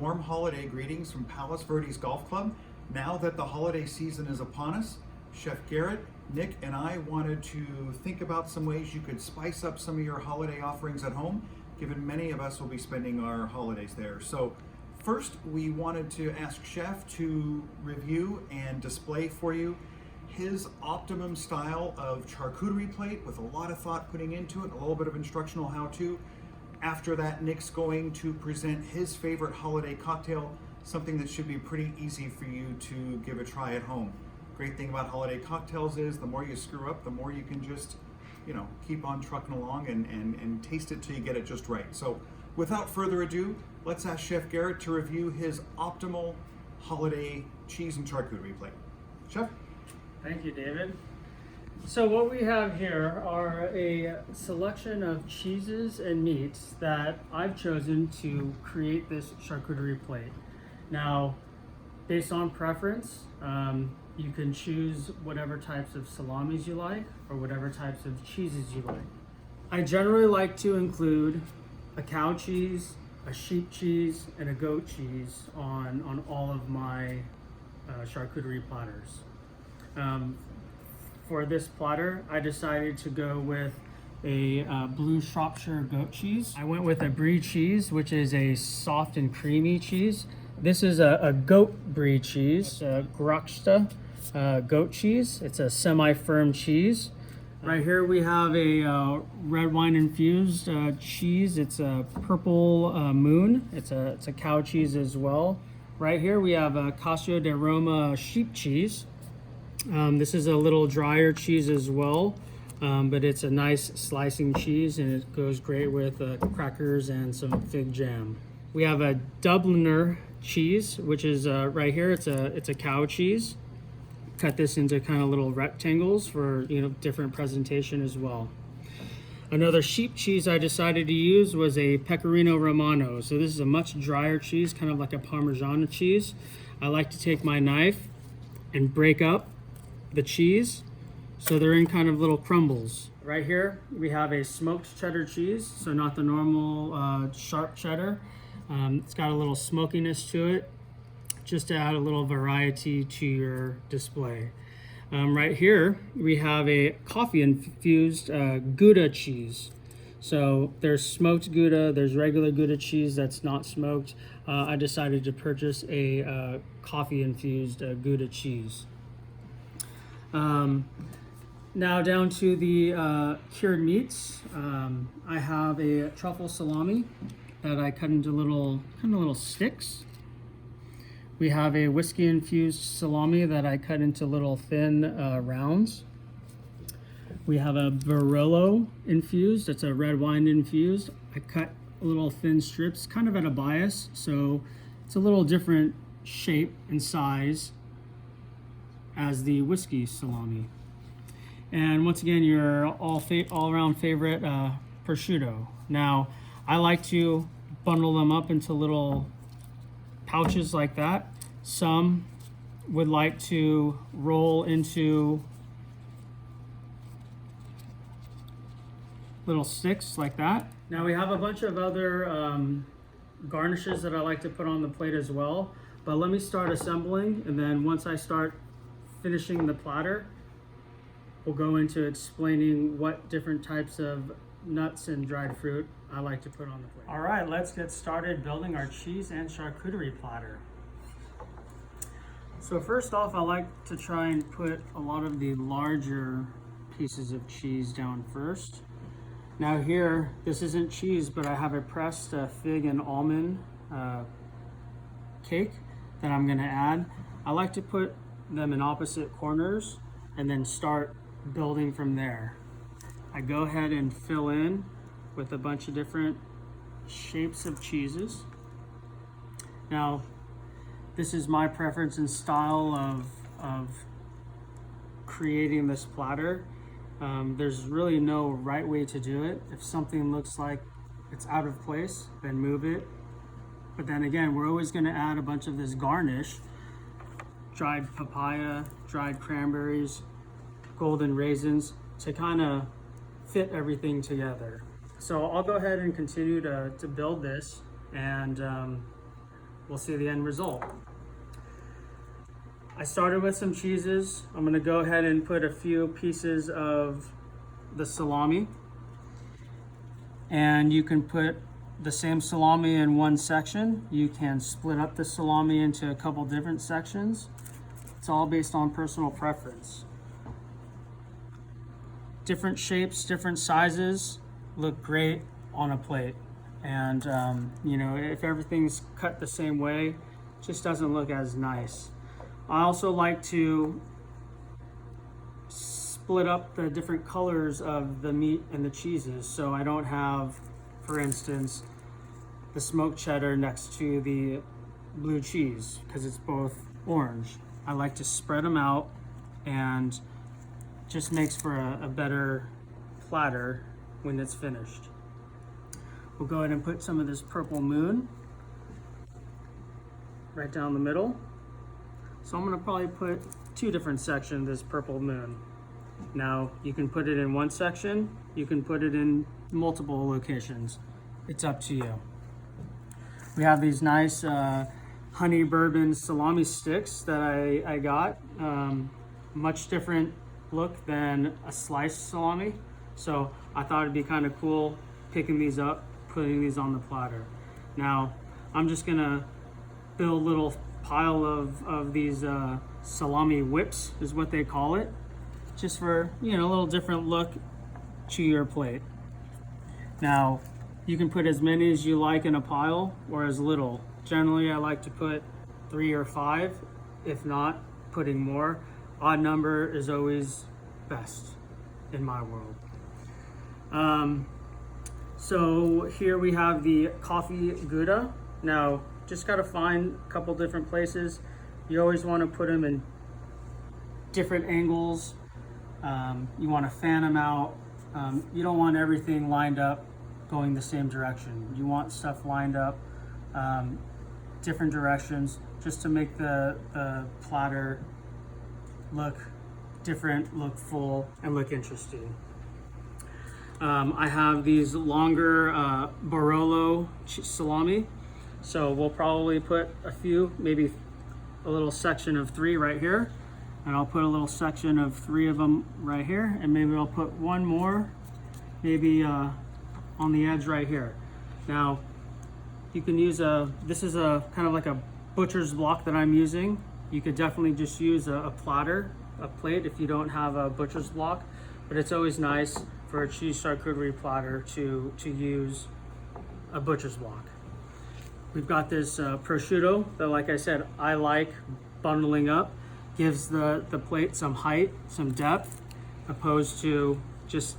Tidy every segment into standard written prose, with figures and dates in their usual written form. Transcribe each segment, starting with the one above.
warm holiday greetings from Palos Verdes Golf Club. Now that the holiday season is upon us, Chef Garrett, Nick, and I wanted to think about some ways you could spice up some of your holiday offerings at home, given many of us will be spending our holidays there. So first, we wanted to ask Chef to review and display for you his optimum style of charcuterie plate with a lot of thought putting into it, a little bit of instructional how-to. After that, Nick's going to present his favorite holiday cocktail, something that should be pretty easy for you to give a try at home. Great thing about holiday cocktails is the more you screw up, the more you can just, keep on trucking along and taste it till you get it just right. So without further ado, let's ask Chef Garrett to review his optimal holiday cheese and charcuterie plate. Chef? Thank you, David. So what we have here are a selection of cheeses and meats that I've chosen to create this charcuterie plate. Now, based on preference, you can choose whatever types of salamis you like or whatever types of cheeses you like. I generally like to include a cow cheese, a sheep cheese, and a goat cheese on all of my charcuterie platters. For this platter, I decided to go with a blue Shropshire goat cheese. I went with a brie cheese, which is a soft and creamy cheese. This is a goat brie cheese, a Grachta goat cheese. It's a semi-firm cheese. Right here we have a red wine infused cheese. It's a purple moon. It's a cow cheese as well. Right here we have a Casio di Roma sheep cheese. This is a little drier cheese as well, but it's a nice slicing cheese and it goes great with crackers and some fig jam. We have a Dubliner cheese, which is right here. It's a cow cheese. Cut this into kind of little rectangles for different presentation as well. Another sheep cheese I decided to use was a Pecorino Romano. So this is a much drier cheese, kind of like a Parmesan cheese. I like to take my knife and break up the cheese so they're in kind of little crumbles. Right here we have a smoked cheddar cheese, so not the normal sharp cheddar. It's got a little smokiness to it, just to add a little variety to your display. Right here we have a coffee infused Gouda cheese. So there's smoked Gouda, there's regular Gouda cheese that's not smoked. I decided to purchase a coffee infused Gouda cheese. Now down to the cured meats. I have a truffle salami that I cut into little sticks. We have a whiskey infused salami that I cut into little thin rounds. We have a Barolo infused. It's a red wine infused. I cut little thin strips, kind of at a bias, so it's a little different shape and size as the whiskey salami. And once again, your all-around favorite prosciutto. Now, I like to bundle them up into little pouches like that. Some would like to roll into little sticks like that. Now we have a bunch of other garnishes that I like to put on the plate as well, but let me start assembling, and then once I start finishing the platter, we'll go into explaining what different types of nuts and dried fruit I like to put on the plate. All right, let's get started building our cheese and charcuterie platter. So first off, I like to try and put a lot of the larger pieces of cheese down first. Now here, this isn't cheese, but I have a pressed fig and almond cake that I'm gonna add. I like to put them in opposite corners and then start building from there. I go ahead and fill in with a bunch of different shapes of cheeses. Now, this is my preference and style of creating this platter. There's really no right way to do it. If something looks like it's out of place, then move it. But then again, we're always gonna add a bunch of this garnish: dried papaya, dried cranberries, golden raisins, to kind of fit everything together. So I'll go ahead and continue to build this, and we'll see the end result. I started with some cheeses. I'm gonna go ahead and put a few pieces of the salami. And you can put the same salami in one section. You can split up the salami into a couple different sections. It's all based on personal preference. Different shapes, different sizes look great on a plate. And you know, if everything's cut the same way, it just doesn't look as nice. I also like to split up the different colors of the meat and the cheeses, so I don't have, for instance, the smoked cheddar next to the blue cheese because it's both orange. I like to spread them out, and just makes for a better platter when it's finished. We'll go ahead and put some of this purple moon right down the middle. So I'm gonna probably put 2 different sections of this purple moon. Now, you can put it in one section, you can put it in multiple locations. It's up to you. We have these nice honey bourbon salami sticks that I got. Much different look than a sliced salami. So I thought it'd be kind of cool picking these up, putting these on the platter. Now, I'm just gonna build a little pile of these salami whips, is what they call it, just for, you know, a little different look to your plate. Now, you can put as many as you like in a pile or as little. Generally, I like to put 3 or 5, if not putting more. Odd number is always best in my world. So here we have the coffee Gouda. Now, just gotta find a couple different places. You always wanna put them in different angles. You wanna fan them out. You don't want everything lined up going the same direction. You want stuff lined up different directions just to make the platter look different, look full, and look interesting. I have these longer Barolo salami. So we'll probably put a few, maybe a little section of 3 right here. And I'll put a little section of 3 of them right here. And maybe I'll put one more, maybe on the edge right here. Now, you can use this is a kind of like a butcher's block that I'm using. You could definitely just use a plate if you don't have a butcher's block. But it's always nice for a cheese charcuterie platter to use a butcher's block. We've got this prosciutto that, like I said, I like bundling up. Gives the plate some height, some depth, opposed to just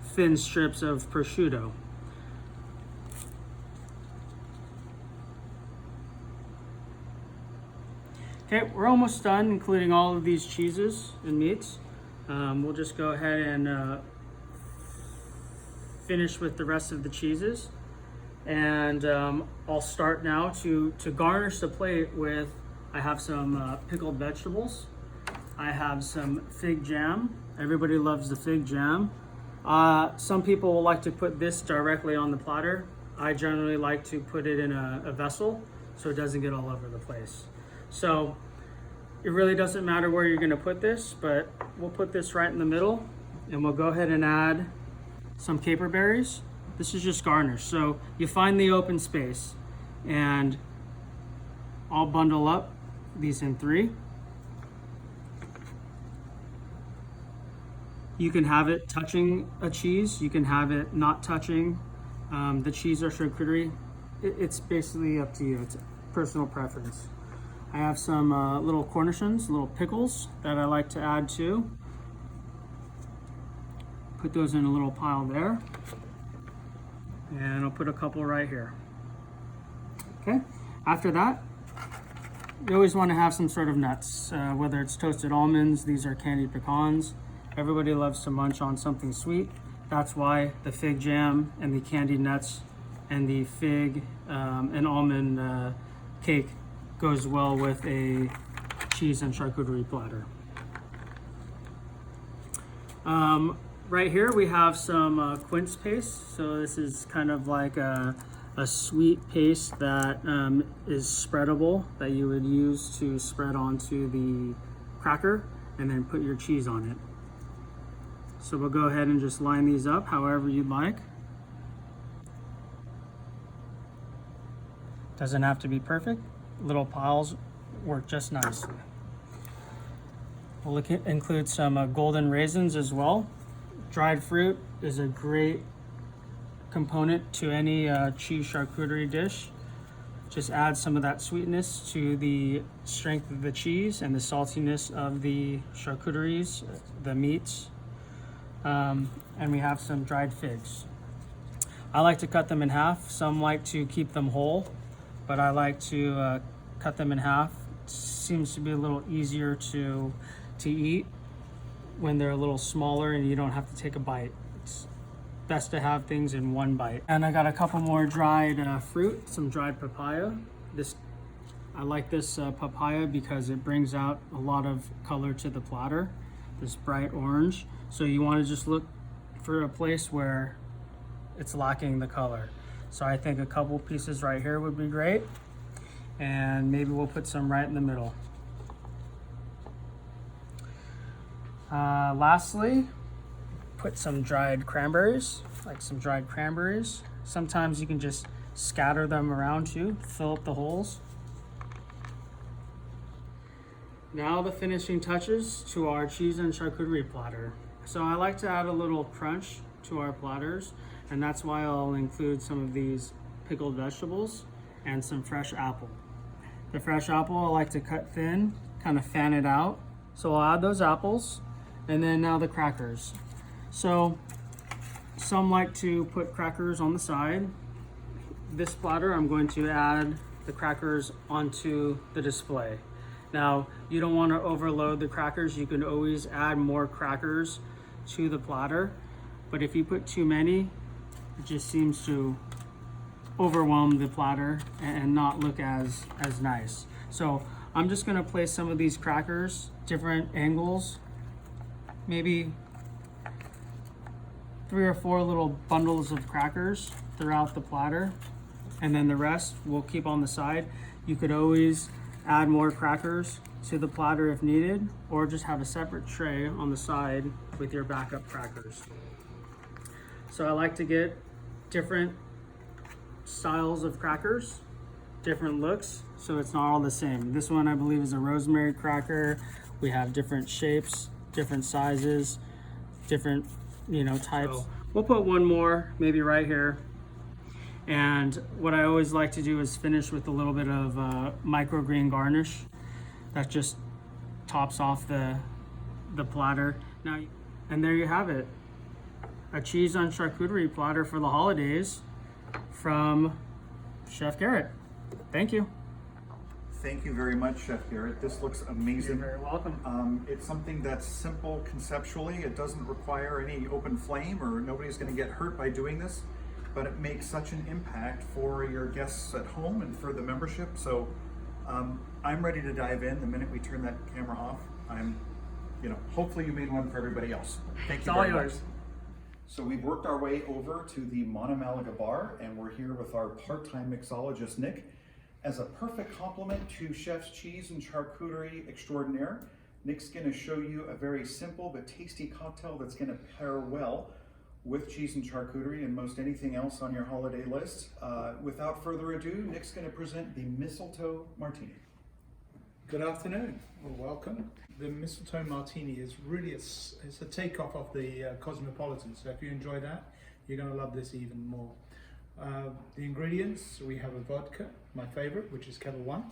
thin strips of prosciutto. Okay, we're almost done, including all of these cheeses and meats. We'll just go ahead and finish with the rest of the cheeses. And I'll start now to garnish the plate with, I have some pickled vegetables. I have some fig jam. Everybody loves the fig jam. Some people will like to put this directly on the platter. I generally like to put it in a vessel so it doesn't get all over the place. So it really doesn't matter where you're gonna put this, but we'll put this right in the middle, and we'll go ahead and add some caper berries. This is just garnish. So you find the open space, and I'll bundle up these in 3. You can have it touching a cheese. You can have it not touching the cheese or charcuterie. It's basically up to you. It's personal preference. I have some little cornichons, little pickles that I like to add too. Put those in a little pile there. And I'll put a couple right here. Okay, after that, you always want to have some sort of nuts, whether it's toasted almonds, these are candied pecans. Everybody loves to munch on something sweet. That's why the fig jam and the candied nuts and the fig and almond cake goes well with a cheese and charcuterie platter. Right here we have some quince paste. So this is kind of like a a sweet paste that is spreadable, that you would use to spread onto the cracker and then put your cheese on it. So we'll go ahead and just line these up however you'd like. Doesn't have to be perfect. Little piles work just nice. We'll include some golden raisins as well. Dried fruit is a great component to any cheese charcuterie dish. Just add some of that sweetness to the strength of the cheese and the saltiness of the charcuteries, the meats. And we have some dried figs. I like to cut them in half. Some like to keep them whole, but I like to cut them in half. It seems to be a little easier to eat when they're a little smaller and you don't have to take a bite. It's best to have things in one bite. And I got a couple more dried fruit, some dried papaya. I like this papaya because it brings out a lot of color to the platter, this bright orange. So you want to just look for a place where it's lacking the color. So I think a couple pieces right here would be great. And maybe we'll put some right in the middle. Lastly, put some dried cranberries, like some dried cranberries. Sometimes you can just scatter them around too, fill up the holes. Now the finishing touches to our cheese and charcuterie platter. So I like to add a little crunch to our platters, and that's why I'll include some of these pickled vegetables and some fresh apple. The fresh apple I like to cut thin, kind of fan it out. So I'll add those apples, and then now the crackers. So some like to put crackers on the side. This platter, I'm going to add the crackers onto the display. Now, you don't want to overload the crackers. You can always add more crackers to the platter, but if you put too many, it just seems to overwhelm the platter and not look as nice. So I'm just going to place some of these crackers, different angles, maybe 3 or 4 little bundles of crackers throughout the platter, and then the rest we'll keep on the side. You could always add more crackers to the platter if needed, or just have a separate tray on the side with your backup crackers. So I like to get different styles of crackers, different looks, so it's not all the same. This one I believe is a rosemary cracker. We have different shapes, different sizes, different types. So we'll put one more maybe right here. And what I always like to do is finish with a little bit of microgreen garnish that just tops off the platter. Now, and there you have it, a cheese on charcuterie platter for the holidays from Chef Garrett. Thank you. Thank you very much, Chef Garrett. This looks amazing. You're very welcome. It's something that's simple conceptually. It doesn't require any open flame, or nobody's going to get hurt by doing this, but it makes such an impact for your guests at home and for the membership. So I'm ready to dive in the minute we turn that camera off. Hopefully you made one for everybody else. Thank you very much. So we've worked our way over to the Monomalaga bar, and we're here with our part-time mixologist, Nick. As a perfect complement to Chef's Cheese and Charcuterie Extraordinaire, Nick's gonna show you a very simple but tasty cocktail that's gonna pair well with cheese and charcuterie and most anything else on your holiday list. Without further ado, Nick's gonna present the Mistletoe Martini. Good afternoon, or welcome. The Mistletoe Martini is really, it's a takeoff of the Cosmopolitan, so if you enjoy that, you're gonna love this even more. The ingredients, we have a vodka, my favorite, which is Kettle One.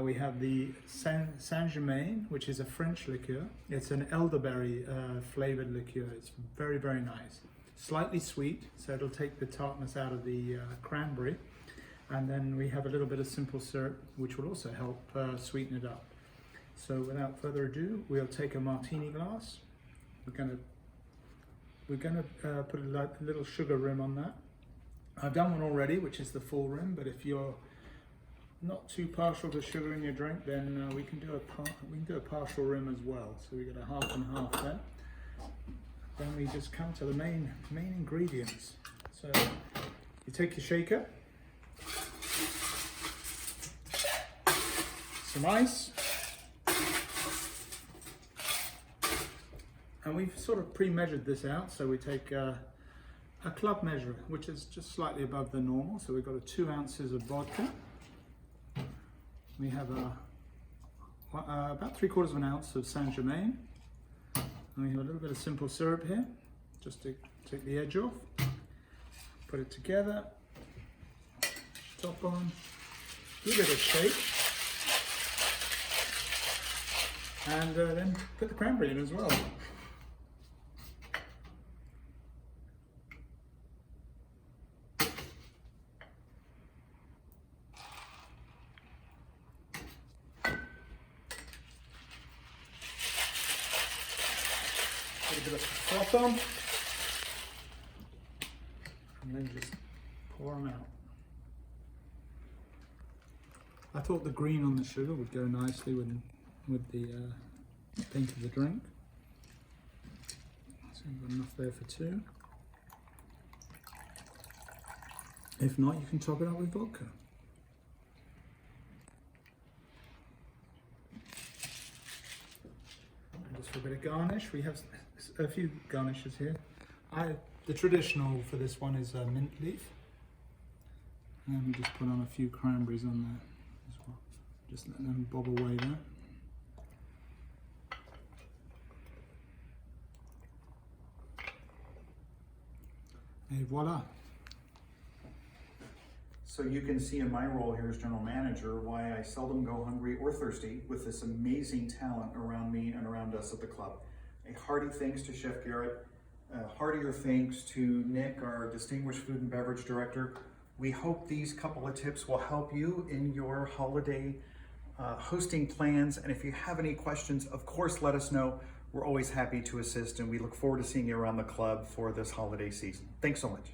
We have the Saint-Germain, which is a French liqueur. It's an elderberry flavored liqueur. It's very, very nice. Slightly sweet, so it'll take the tartness out of the cranberry. And then we have a little bit of simple syrup, which will also help sweeten it up. So without further ado, we'll take a martini glass. We're gonna put a little sugar rim on that. I've done one already, which is the full rim, but if you're not too partial to sugar in your drink, then we can do a partial rim as well. So we get a half and half there. Then we just come to the main ingredients. So you take your shaker, some ice, and we've sort of pre-measured this out. So we take a club measure, which is just slightly above the normal. So we've got 2 ounces of vodka. We have about 3/4 of an ounce of Saint Germain. And we have a little bit of simple syrup here, just to take the edge off. Put it together, top on, give it a shake, and then put the cranberry in as well. Put a bit of froth on, and then just pour them out. I thought the green on the sugar would go nicely with the pink of the drink. So we've got enough there for 2. If not, you can top it up with vodka. And just for a bit of garnish, we have a few garnishes here. The traditional for this one is mint leaf. And we just put on a few cranberries on there as well. Just let them bob away there. And voila. So you can see in my role here as general manager why I seldom go hungry or thirsty with this amazing talent around me and around us at the club. A hearty thanks to Chef Garrett. Heartier thanks to Nick, our distinguished food and beverage director. We hope these couple of tips will help you in your holiday hosting plans. And if you have any questions, of course, let us know. We're always happy to assist, and we look forward to seeing you around the club for this holiday season. Thanks so much.